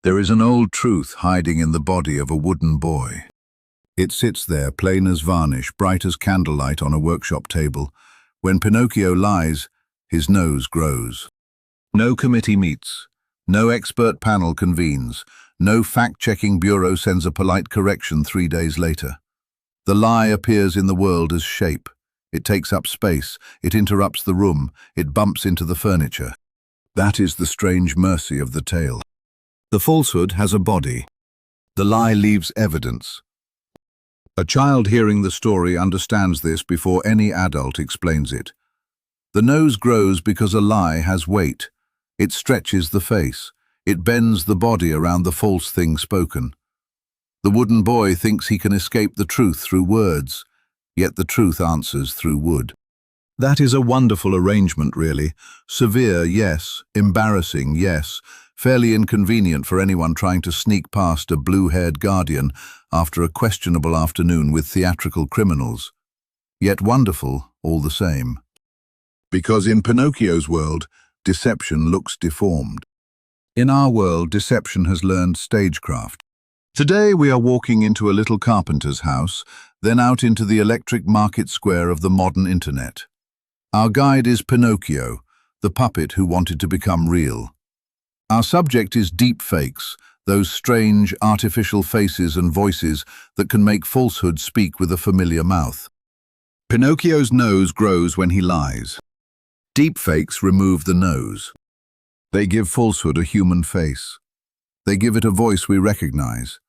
There is an old truth hiding in the body of a wooden boy. It sits there, plain as varnish, bright as candlelight on a workshop table. When Pinocchio lies, his nose grows. No committee meets. No expert panel convenes. No fact-checking bureau sends a polite correction 3 days later. The lie appears in the world as shape. It takes up space. It interrupts the room. It bumps into the furniture. That is the strange mercy of the tale. The falsehood has a body. The lie leaves evidence. A child hearing the story understands this before any adult explains it. The nose grows because a lie has weight. It stretches the face. It bends the body around the false thing spoken. The wooden boy thinks he can escape the truth through words, yet the truth answers through wood. That is a wonderful arrangement, really. Severe, yes. Embarrassing, yes. Fairly inconvenient for anyone trying to sneak past a blue-haired guardian after a questionable afternoon with theatrical criminals. Yet wonderful, all the same. Because in Pinocchio's world, deception looks deformed. In our world, deception has learned stagecraft. Today we are walking into a little carpenter's house, then out into the electric market square of the modern internet. Our guide is Pinocchio, the puppet who wanted to become real. Our subject is deepfakes, those strange, artificial faces and voices that can make falsehood speak with a familiar mouth. Pinocchio's nose grows when he lies. Deepfakes remove the nose. They give falsehood a human face. They give it a voice we recognize.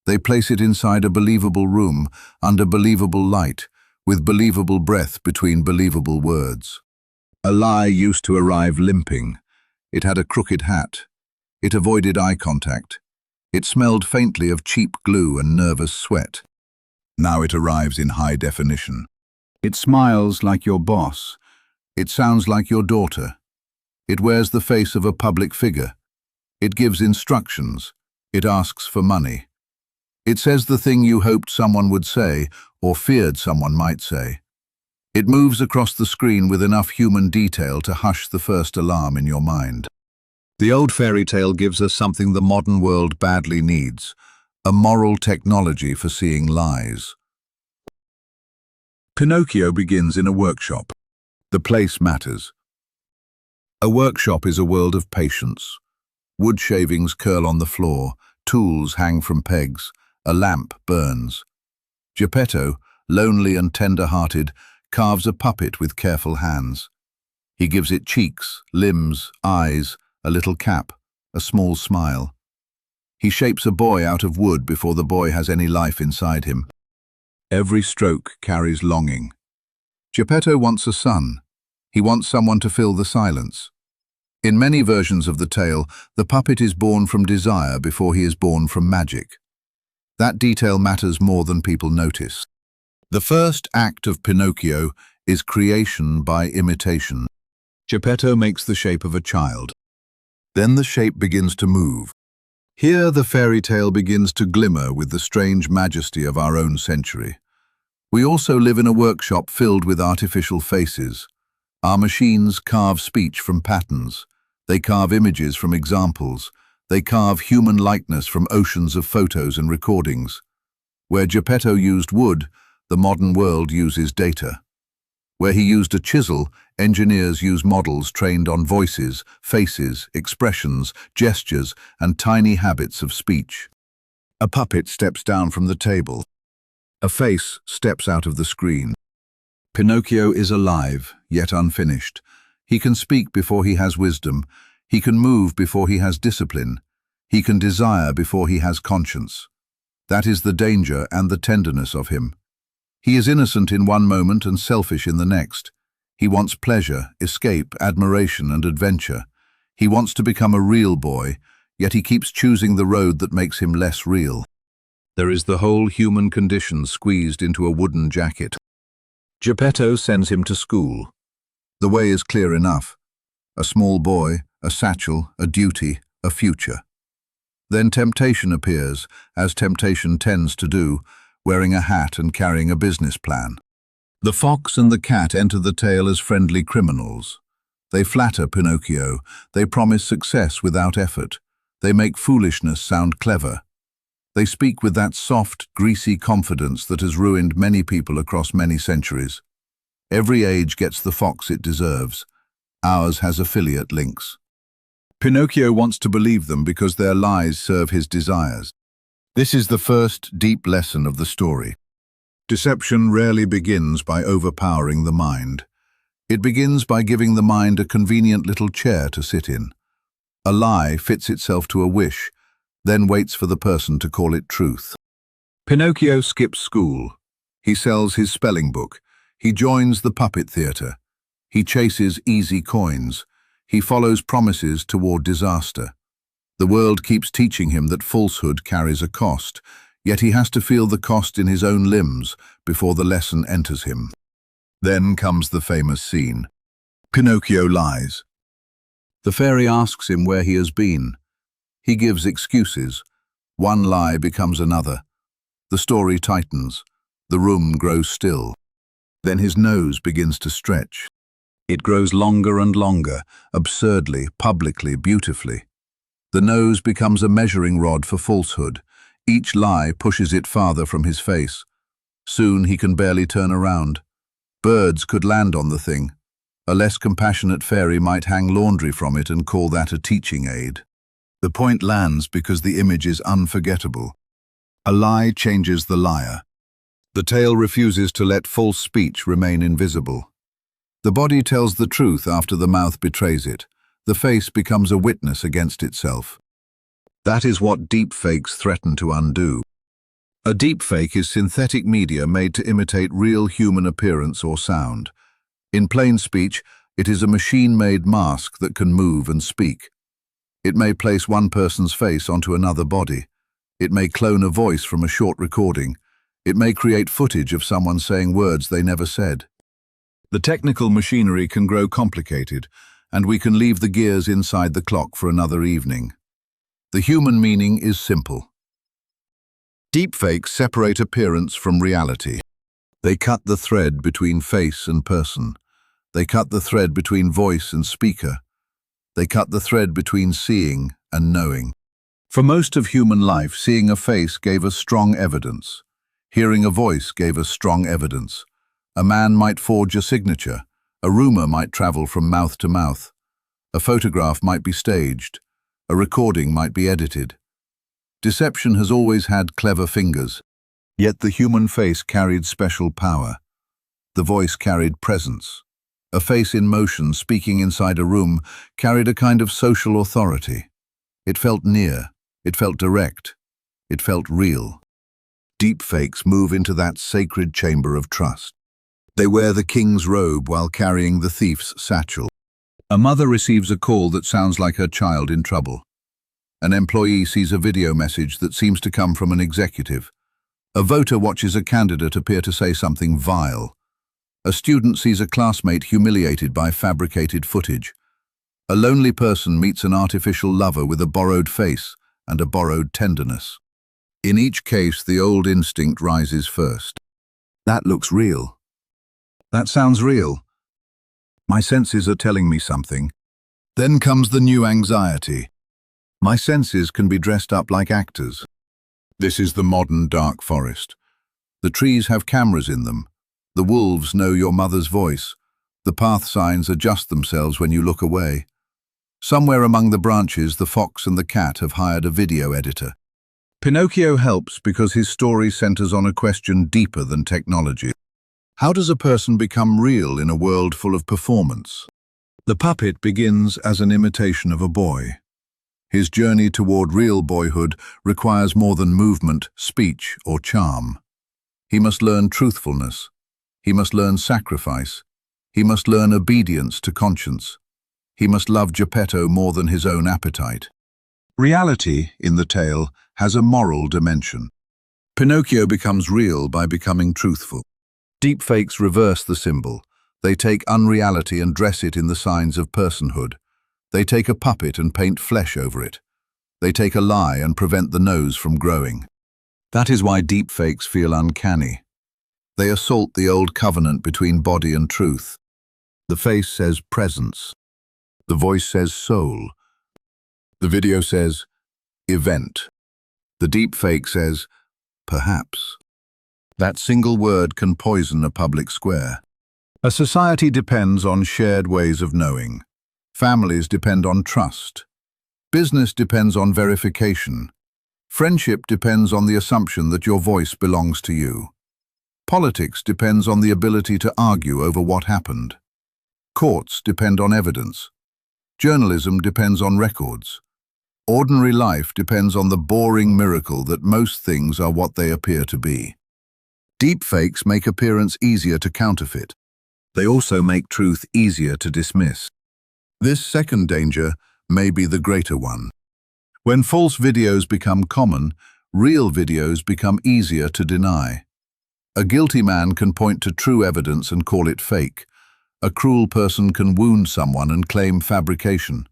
They place it inside a believable room, under believable light, with believable breath between believable words. A lie used to arrive limping. It had a crooked hat. It avoided eye contact. It smelled faintly of cheap glue and nervous sweat. Now it arrives in high definition. It smiles like your boss. It sounds like your daughter. It wears the face of a public figure. It gives instructions. It asks for money. It says the thing you hoped someone would say, or feared someone might say. It moves across the screen with enough human detail to hush the first alarm in your mind. The old fairy tale gives us something the modern world badly needs, a moral technology for seeing lies. Pinocchio begins in a workshop. The place matters. A workshop is a world of patience. Wood shavings curl on the floor, tools hang from pegs, a lamp burns. Geppetto, lonely and tender-hearted, carves a puppet with careful hands. He gives it cheeks, limbs, eyes, a little cap, a small smile. He shapes a boy out of wood before the boy has any life inside him. Every stroke carries longing. Geppetto wants a son. He wants someone to fill the silence. In many versions of the tale, the puppet is born from desire before he is born from magic. That detail matters more than people notice. The first act of Pinocchio is creation by imitation. Geppetto makes the shape of a child. Then the shape begins to move. Here the fairy tale begins to glimmer with the strange majesty of our own century. We also live in a workshop filled with artificial faces. Our machines carve speech from patterns. They carve images from examples. They carve human likeness from oceans of photos and recordings. Where Geppetto used wood, the modern world uses data. Where he used a chisel, engineers use models trained on voices, faces, expressions, gestures, and tiny habits of speech. A puppet steps down from the table. A face steps out of the screen. Pinocchio is alive, yet unfinished. He can speak before he has wisdom. He can move before he has discipline. He can desire before he has conscience. That is the danger and the tenderness of him. He is innocent in one moment and selfish in the next. He wants pleasure, escape, admiration, and adventure. He wants to become a real boy, yet he keeps choosing the road that makes him less real. There is the whole human condition squeezed into a wooden jacket. Geppetto sends him to school. The way is clear enough. A small boy, a satchel, a duty, a future. Then temptation appears, as temptation tends to do, wearing a hat and carrying a business plan. The fox and the cat enter the tale as friendly criminals. They flatter Pinocchio. They promise success without effort. They make foolishness sound clever. They speak with that soft, greasy confidence that has ruined many people across many centuries. Every age gets the fox it deserves. Ours has affiliate links. Pinocchio wants to believe them because their lies serve his desires. This is the first deep lesson of the story. Deception rarely begins by overpowering the mind. It begins by giving the mind a convenient little chair to sit in. A lie fits itself to a wish, then waits for the person to call it truth. Pinocchio skips school. He sells his spelling book. He joins the puppet theatre. He chases easy coins. He follows promises toward disaster. The world keeps teaching him that falsehood carries a cost, yet he has to feel the cost in his own limbs before the lesson enters him. Then comes the famous scene. Pinocchio lies. The fairy asks him where he has been. He gives excuses. One lie becomes another. The story tightens. The room grows still. Then his nose begins to stretch. It grows longer and longer, absurdly, publicly, beautifully. The nose becomes a measuring rod for falsehood. Each lie pushes it farther from his face. Soon he can barely turn around. Birds could land on the thing. A less compassionate fairy might hang laundry from it and call that a teaching aid. The point lands because the image is unforgettable. A lie changes the liar. The tale refuses to let false speech remain invisible. The body tells the truth after the mouth betrays it. The face becomes a witness against itself. That is what deepfakes threaten to undo. A deepfake is synthetic media made to imitate real human appearance or sound. In plain speech, it is a machine-made mask that can move and speak. It may place one person's face onto another body. It may clone a voice from a short recording. It may create footage of someone saying words they never said. The technical machinery can grow complicated, and we can leave the gears inside the clock for another evening. The human meaning is simple. Deepfakes separate appearance from reality. They cut the thread between face and person. They cut the thread between voice and speaker. They cut the thread between seeing and knowing. For most of human life, seeing a face gave us strong evidence. Hearing a voice gave us strong evidence. A man might forge a signature. A rumor might travel from mouth to mouth. A photograph might be staged. A recording might be edited. Deception has always had clever fingers. Yet the human face carried special power. The voice carried presence. A face in motion, speaking inside a room, carried a kind of social authority. It felt near. It felt direct. It felt real. Deepfakes move into that sacred chamber of trust. They wear the king's robe while carrying the thief's satchel. A mother receives a call that sounds like her child in trouble. An employee sees a video message that seems to come from an executive. A voter watches a candidate appear to say something vile. A student sees a classmate humiliated by fabricated footage. A lonely person meets an artificial lover with a borrowed face and a borrowed tenderness. In each case, the old instinct rises first. That looks real. That sounds real. My senses are telling me something. Then comes the new anxiety. My senses can be dressed up like actors. This is the modern dark forest. The trees have cameras in them. The wolves know your mother's voice. The path signs adjust themselves when you look away. Somewhere among the branches, the fox and the cat have hired a video editor. Pinocchio helps because his story centers on a question deeper than technology. How does a person become real in a world full of performance? The puppet begins as an imitation of a boy. His journey toward real boyhood requires more than movement, speech, or charm. He must learn truthfulness. He must learn sacrifice. He must learn obedience to conscience. He must love Geppetto more than his own appetite. Reality, in the tale, has a moral dimension. Pinocchio becomes real by becoming truthful. Deepfakes reverse the symbol. They take unreality and dress it in the signs of personhood. They take a puppet and paint flesh over it. They take a lie and prevent the nose from growing. That is why deepfakes feel uncanny. They assault the old covenant between body and truth. The face says presence. The voice says soul. The video says, Event. The deepfake says, perhaps. That single word can poison a public square. A society depends on shared ways of knowing. Families depend on trust. Business depends on verification. Friendship depends on the assumption that your voice belongs to you. Politics depends on the ability to argue over what happened. Courts depend on evidence. Journalism depends on records. Ordinary life depends on the boring miracle that most things are what they appear to be. Deepfakes make appearance easier to counterfeit. They also make truth easier to dismiss. This second danger may be the greater one. When false videos become common, real videos become easier to deny. A guilty man can point to true evidence and call it fake. A cruel person can wound someone and claim fabrication.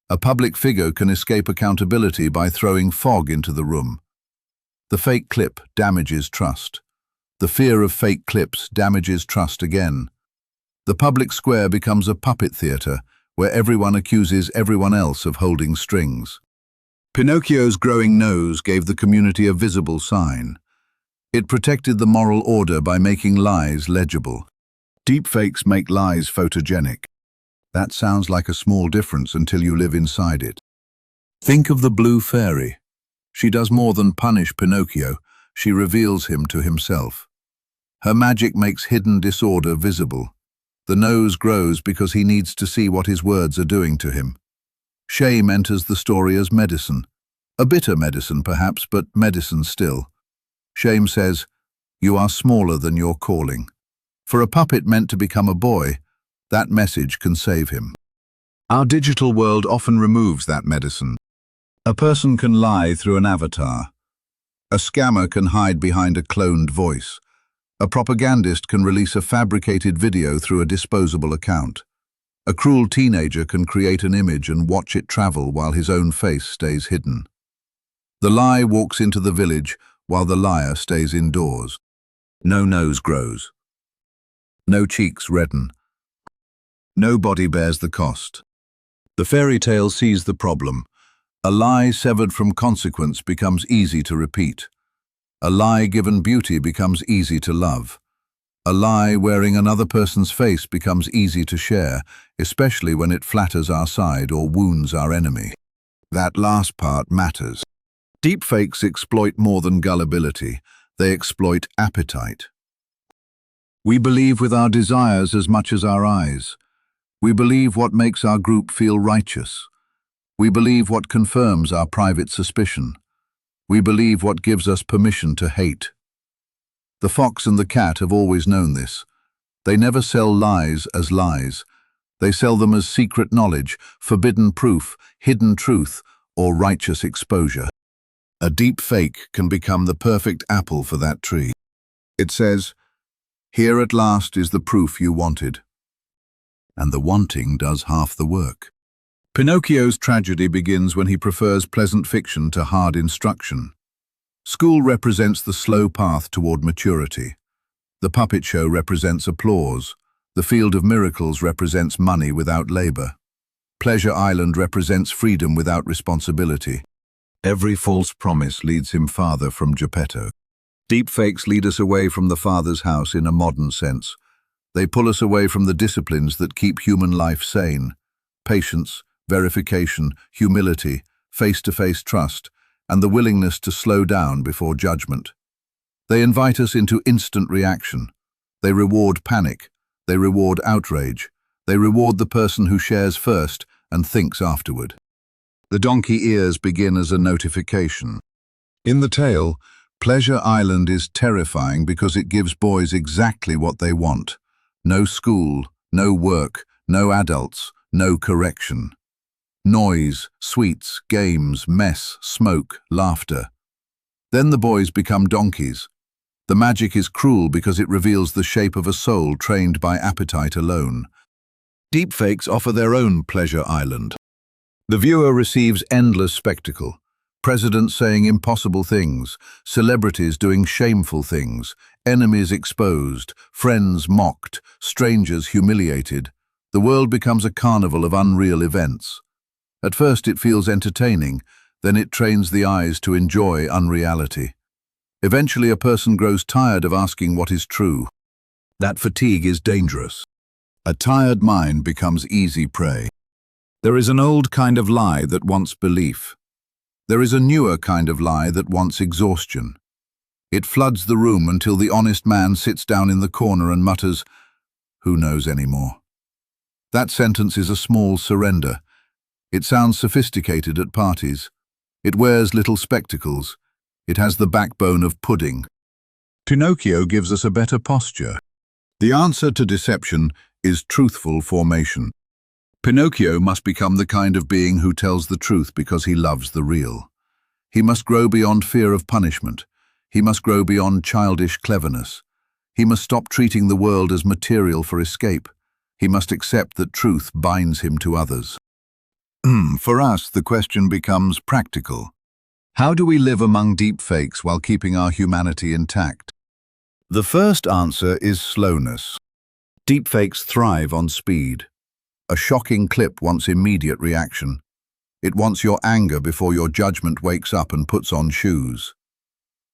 A public figure can escape accountability by throwing fog into the room. The fake clip damages trust. The fear of fake clips damages trust again. The public square becomes a puppet theater where everyone accuses everyone else of holding strings. Pinocchio's growing nose gave the community a visible sign. It protected the moral order by making lies legible. Deepfakes make lies photogenic. That sounds like a small difference until you live inside it. Think of the blue fairy. She does more than punish Pinocchio, she reveals him to himself. Her magic makes hidden disorder visible. The nose grows because he needs to see what his words are doing to him. Shame enters the story as medicine. A bitter medicine perhaps, but medicine still. Shame says, you are smaller than your calling. For a puppet meant to become a boy, that message can save him. Our digital world often removes that medicine. A person can lie through an avatar. A scammer can hide behind a cloned voice. A propagandist can release a fabricated video through a disposable account. A cruel teenager can create an image and watch it travel while his own face stays hidden. The lie walks into the village while the liar stays indoors. No nose grows. No cheeks redden. No body bears the cost. The fairy tale sees the problem. A lie severed from consequence becomes easy to repeat. A lie given beauty becomes easy to love. A lie wearing another person's face becomes easy to share, especially when it flatters our side or wounds our enemy. That last part matters. Deepfakes exploit more than gullibility. They exploit appetite. We believe with our desires as much as our eyes. We believe what makes our group feel righteous. We believe what confirms our private suspicion. We believe what gives us permission to hate. The fox and the cat have always known this. They never sell lies as lies. They sell them as secret knowledge, forbidden proof, hidden truth, or righteous exposure. A deep fake can become the perfect apple for that tree. It says, "Here at last is the proof you wanted." And the wanting does half the work. Pinocchio's tragedy begins when he prefers pleasant fiction to hard instruction. School represents the slow path toward maturity. The puppet show represents applause. The field of miracles represents money without labor. Pleasure Island represents freedom without responsibility. Every false promise leads him farther from Geppetto. Deepfakes lead us away from the Father's house in a modern sense. They pull us away from the disciplines that keep human life sane. Patience, verification, humility, face-to-face trust, and the willingness to slow down before judgment. They invite us into instant reaction. They reward panic. They reward outrage. They reward the person who shares first and thinks afterward. The donkey ears begin as a notification. In the tale, Pleasure Island is terrifying because it gives boys exactly what they want. No school, no work, no adults, no correction. Noise, sweets, games, mess, smoke, laughter. Then the boys become donkeys. The magic is cruel because it reveals the shape of a soul trained by appetite alone. Deepfakes offer their own Pleasure Island. The viewer receives endless spectacle. Presidents saying impossible things, celebrities doing shameful things, enemies exposed, friends mocked, strangers humiliated. The world becomes a carnival of unreal events. At first it feels entertaining, then it trains the eyes to enjoy unreality. Eventually, a person grows tired of asking what is true. That fatigue is dangerous. A tired mind becomes easy prey. There is an old kind of lie that wants belief. There is a newer kind of lie that wants exhaustion. It floods the room until the honest man sits down in the corner and mutters, "Who knows anymore?" That sentence is a small surrender. It sounds sophisticated at parties. It wears little spectacles. It has the backbone of pudding. Pinocchio gives us a better posture. The answer to deception is truthful formation. Pinocchio must become the kind of being who tells the truth because he loves the real. He must grow beyond fear of punishment. He must grow beyond childish cleverness. He must stop treating the world as material for escape. He must accept that truth binds him to others. For us, the question becomes practical. How do we live among deepfakes while keeping our humanity intact? The first answer is slowness. Deepfakes thrive on speed. A shocking clip wants immediate reaction. It wants your anger before your judgment wakes up and puts on shoes.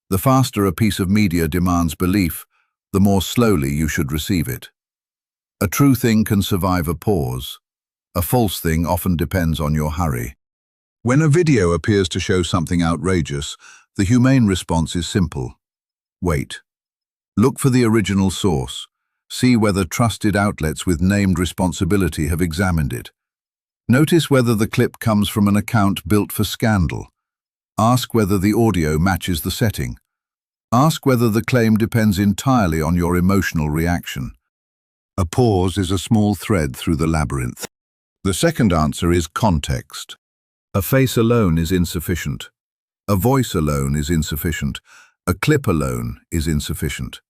The faster a piece of media demands belief, the more slowly you should receive it. A true thing can survive a pause. A false thing often depends on your hurry. When a video appears to show something outrageous, the humane response is simple. Wait. Look for the original source. See whether trusted outlets with named responsibility have examined it. Notice whether the clip comes from an account built for scandal. Ask whether the audio matches the setting. Ask whether the claim depends entirely on your emotional reaction. A pause is a small thread through the labyrinth. The second answer is context. A face alone is insufficient. A voice alone is insufficient. A clip alone is insufficient.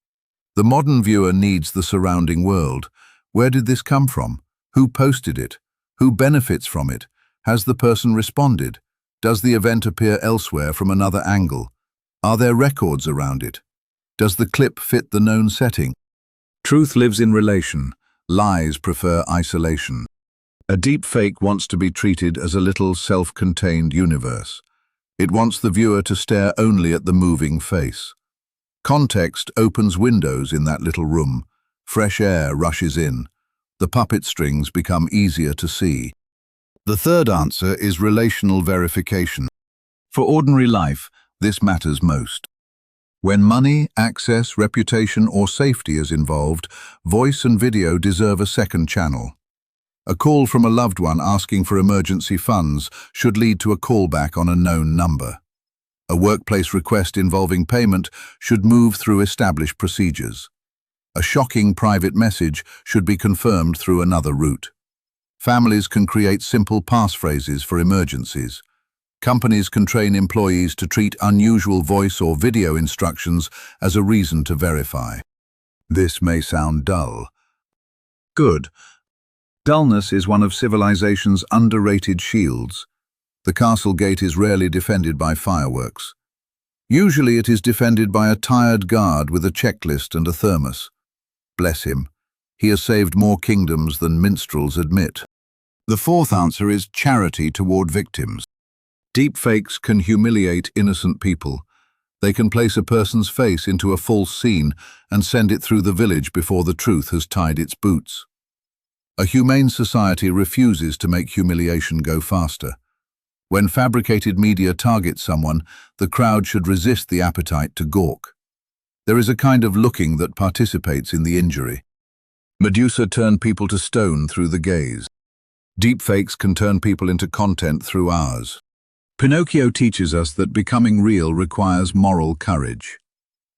The modern viewer needs the surrounding world. Where did this come from? Who posted it? Who benefits from it? Has the person responded? Does the event appear elsewhere from another angle? Are there records around it? Does the clip fit the known setting? Truth lives in relation. Lies prefer isolation. A deepfake wants to be treated as a little self-contained universe. It wants the viewer to stare only at the moving face. Context opens windows in that little room. Fresh air rushes in. The puppet strings become easier to see. The third answer is relational verification. For ordinary life, this matters most. When money, access, reputation, or safety is involved, voice and video deserve a second channel. A call from a loved one asking for emergency funds should lead to a callback on a known number. A workplace request involving payment should move through established procedures. A shocking private message should be confirmed through another route. Families can create simple passphrases for emergencies. Companies can train employees to treat unusual voice or video instructions as a reason to verify. This may sound dull. Good. Dullness is one of civilization's underrated shields. The castle gate is rarely defended by fireworks. Usually it is defended by a tired guard with a checklist and a thermos. Bless him. He has saved more kingdoms than minstrels admit. The fourth answer is charity toward victims. Deepfakes can humiliate innocent people. They can place a person's face into a false scene and send it through the village before the truth has tied its boots. A humane society refuses to make humiliation go faster. When fabricated media targets someone, the crowd should resist the appetite to gawk. There is a kind of looking that participates in the injury. Medusa turned people to stone through the gaze. Deepfakes can turn people into content through ours. Pinocchio teaches us that becoming real requires moral courage.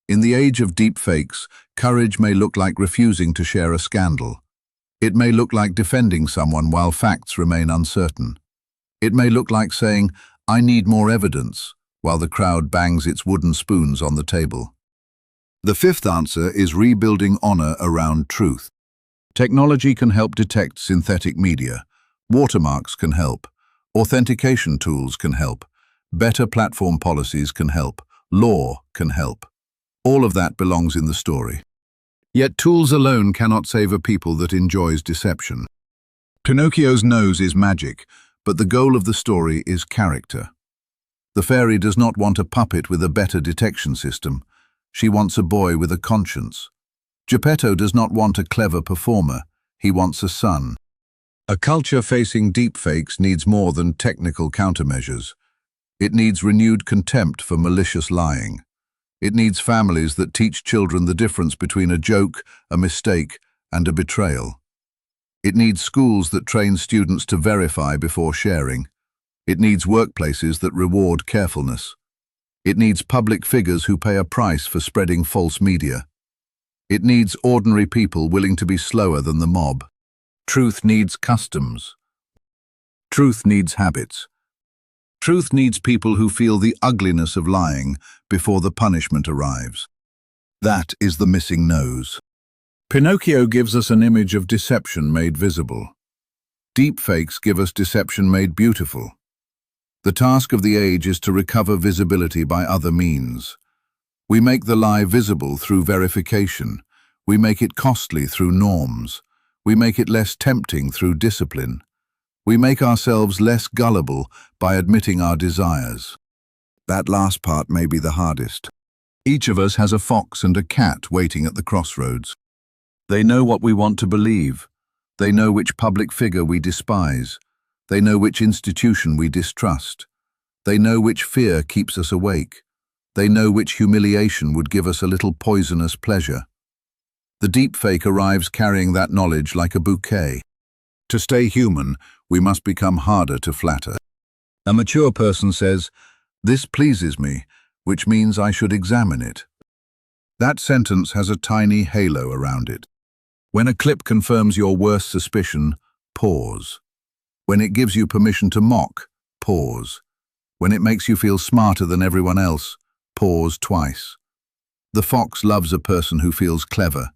In the age of deepfakes, courage may look like refusing to share a scandal. It may look like defending someone while facts remain uncertain. It may look like saying, "I need more evidence," while the crowd bangs its wooden spoons on the table. The fifth answer is rebuilding honor around truth. Technology can help detect synthetic media. Watermarks can help. Authentication tools can help. Better platform policies can help. Law can help. All of that belongs in the story. Yet tools alone cannot save a people that enjoys deception. Pinocchio's nose is magic, but the goal of the story is character. The fairy does not want a puppet with a better detection system. She wants a boy with a conscience. Geppetto does not want a clever performer. He wants a son. A culture facing deepfakes needs more than technical countermeasures. It needs renewed contempt for malicious lying. It needs families that teach children the difference between a joke, a mistake, and a betrayal. It needs schools that train students to verify before sharing. It needs workplaces that reward carefulness. It needs public figures who pay a price for spreading false media. It needs ordinary people willing to be slower than the mob. Truth needs customs. Truth needs habits. Truth needs people who feel the ugliness of lying before the punishment arrives. That is the missing nose. Pinocchio gives us an image of deception made visible. Deepfakes give us deception made beautiful. The task of the age is to recover visibility by other means. We make the lie visible through verification. We make it costly through norms. We make it less tempting through discipline. We make ourselves less gullible by admitting our desires. That last part may be the hardest. Each of us has a fox and a cat waiting at the crossroads. They know what we want to believe. They know which public figure we despise. They know which institution we distrust. They know which fear keeps us awake. They know which humiliation would give us a little poisonous pleasure. The deepfake arrives carrying that knowledge like a bouquet. To stay human, we must become harder to flatter. A mature person says, "This pleases me," which means I should examine it. That sentence has a tiny halo around it. When a clip confirms your worst suspicion, pause. When it gives you permission to mock, pause. When it makes you feel smarter than everyone else, pause twice. The fox loves a person who feels clever.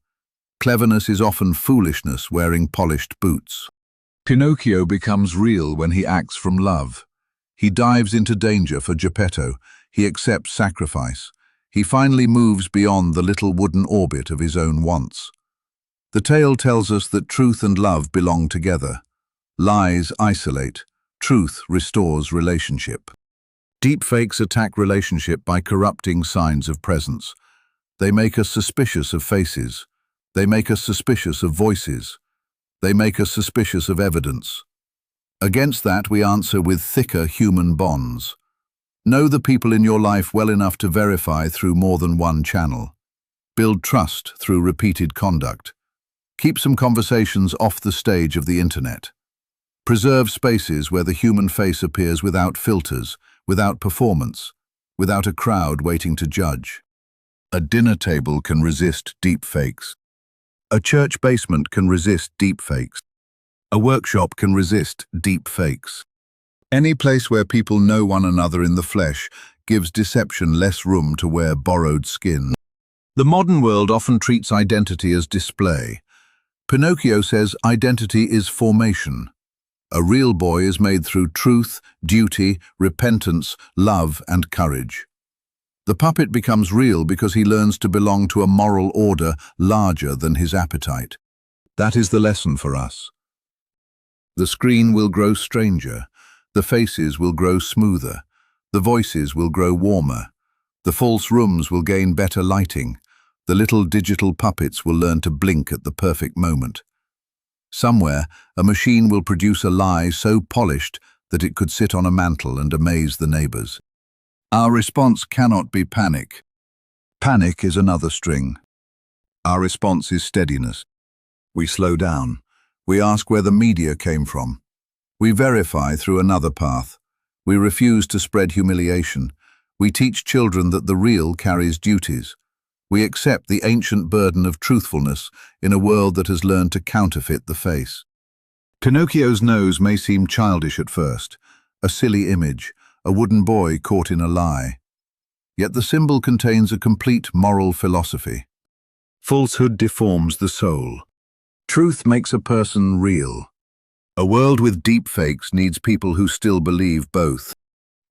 Cleverness is often foolishness wearing polished boots. Pinocchio becomes real when he acts from love. He dives into danger for Geppetto. He accepts sacrifice. He finally moves beyond the little wooden orbit of his own wants. The tale tells us that truth and love belong together. Lies isolate. Truth restores relationship. Deepfakes attack relationship by corrupting signs of presence. They make us suspicious of faces. They make us suspicious of voices. They make us suspicious of evidence. Against that, we answer with thicker human bonds. Know the people in your life well enough to verify through more than one channel. Build trust through repeated conduct. Keep some conversations off the stage of the internet. Preserve spaces where the human face appears without filters, without performance, without a crowd waiting to judge. A dinner table can resist deepfakes. A church basement can resist deepfakes. A workshop can resist deepfakes. Any place where people know one another in the flesh gives deception less room to wear borrowed skin. The modern world often treats identity as display. Pinocchio says identity is formation. A real boy is made through truth, duty, repentance, love, and courage. The puppet becomes real because he learns to belong to a moral order larger than his appetite. That is the lesson for us. The screen will grow stranger. The faces will grow smoother. The voices will grow warmer. The false rooms will gain better lighting. The little digital puppets will learn to blink at the perfect moment. Somewhere, a machine will produce a lie so polished that it could sit on a mantle and amaze the neighbors. Our response cannot be panic. Panic is another string. Our response is steadiness. We slow down. We ask where the media came from. We verify through another path. We refuse to spread humiliation. We teach children that the real carries duties. We accept the ancient burden of truthfulness in a world that has learned to counterfeit the face. Pinocchio's nose may seem childish at first, a silly image, a wooden boy caught in a lie. Yet the symbol contains a complete moral philosophy. Falsehood deforms the soul. Truth makes a person real. A world with deepfakes needs people who still believe both.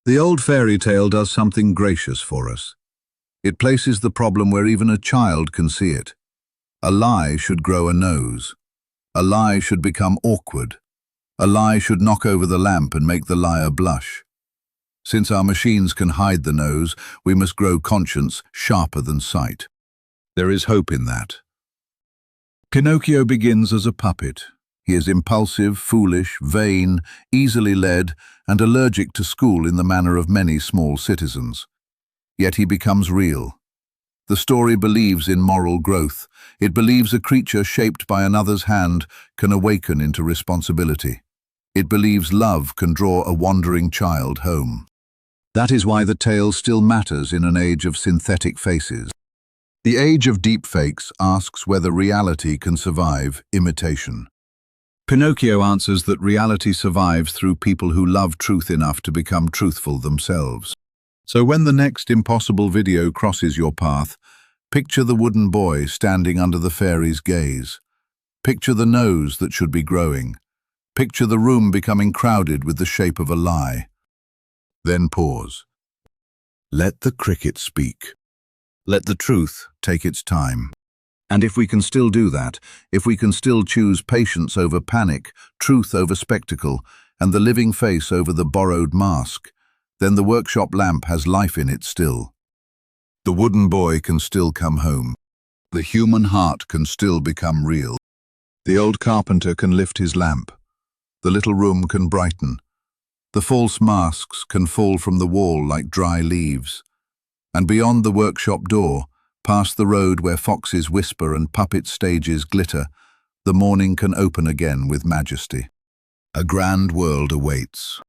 The old fairy tale does something gracious for us. It places the problem where even a child can see it. A lie should grow a nose. A lie should become awkward. A lie should knock over the lamp and make the liar blush. Since our machines can hide the nose, we must grow conscience sharper than sight. There is hope in that. Pinocchio begins as a puppet. He is impulsive, foolish, vain, easily led, and allergic to school in the manner of many small citizens. Yet he becomes real. The story believes in moral growth. It believes a creature shaped by another's hand can awaken into responsibility. It believes love can draw a wandering child home. That is why the tale still matters in an age of synthetic faces. The age of deepfakes asks whether reality can survive imitation. Pinocchio answers that reality survives through people who love truth enough to become truthful themselves. So when the next impossible video crosses your path, picture the wooden boy standing under the fairy's gaze. Picture the nose that should be growing. Picture the room becoming crowded with the shape of a lie. Then pause. Let the cricket speak. Let the truth take its time. And if we can still do that, if we can still choose patience over panic, truth over spectacle, and the living face over the borrowed mask, then the workshop lamp has life in it still. The wooden boy can still come home. The human heart can still become real. The old carpenter can lift his lamp. The little room can brighten. The false masks can fall from the wall like dry leaves. And beyond the workshop door, past the road where foxes whisper and puppet stages glitter, the morning can open again with majesty. A grand world awaits.